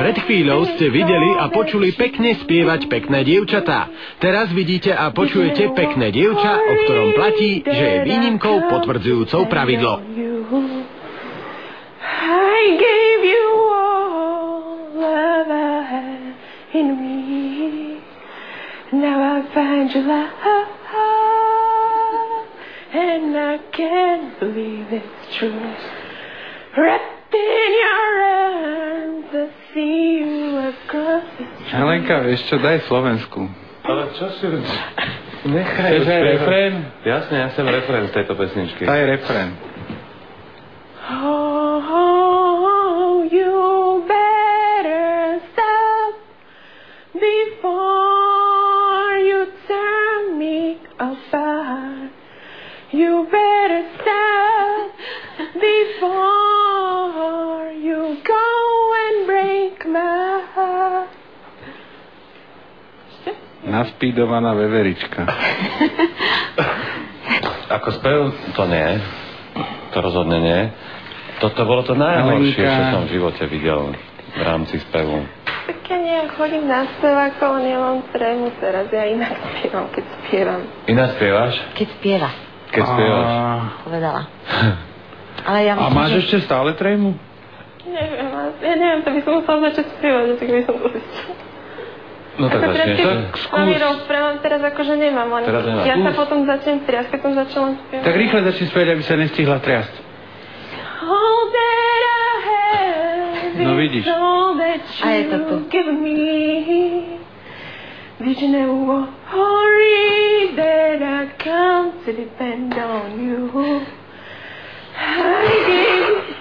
Pred chvíľou ste videli a počuli pekne spievať pekné dievčatá. Teraz vidíte a počujete pekné dievča, o ktorom platí, že je výnimkou potvrdzujúcou pravidlo. I gave you all of I had in me. Now I find your love, and I can't believe it's true. Wrapped in your arms, I see you across the street. Helenka, vieš čo, daj Slovensku. Ale čo si... Nechaj Chceš aj refrén? Jasne, ja chcem refrén z tejto pesničky. Daj refrén. Oh, you better stop before you turn me apart. You better stop before you go and break my heart. Naspídovaná veverička. Ako spev, to nie. To rozhodne nie. Toto bolo to najhoršie, čo som v živote videl v rámci spevu. Tak ja nie chodím na spevákov, len len trému teraz. Ja inak spievam, keď spievam. Iná spievaš? Keď spieva, Keď spievaš? povedala. Ale ja A myslím, máš že... ešte stále trému? Neviem, ja neviem, to by som musela začať spievať, tak by som to zistila. No tak začneš. Mami rozprávam, teraz akože nemám, len Teraz nemáš. ja sa potom začnem triasť, keď som začala spievať. Tak rýchle začni spievať, aby sa nestihla triasť. All that I have No vidíš. is all that A je to tu. you give me. Did you never worry that I come to depend on you? I gave...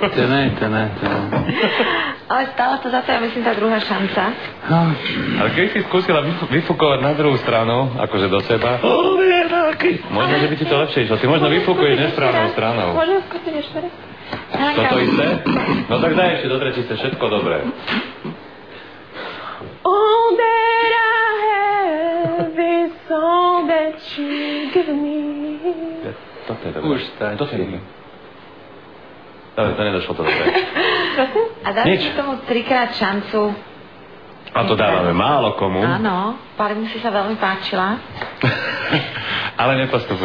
To ne. Ale stále to za to, ja myslím, tá druhá šanca. Ale keď si skúsila vyfúkovať na druhú stranu, akože do seba, možno, že by ti to lepšie išlo. Ty možno vyfúkuješ nesprávnou stranou. Môžem skúsiť ešte raz? Toto isté? No tak daj ešte do tretice, všetko dobré. All that I have is all that you give me. Toto je dobré. Už stačí. Toto je dobré. Ale to nedošlo to dobré. Prosím? A dáme Nič. si tomu 3-krát šancu. A to dávame málo komu. Áno, Palimu si sa veľmi páčila. Ale nepostupuje.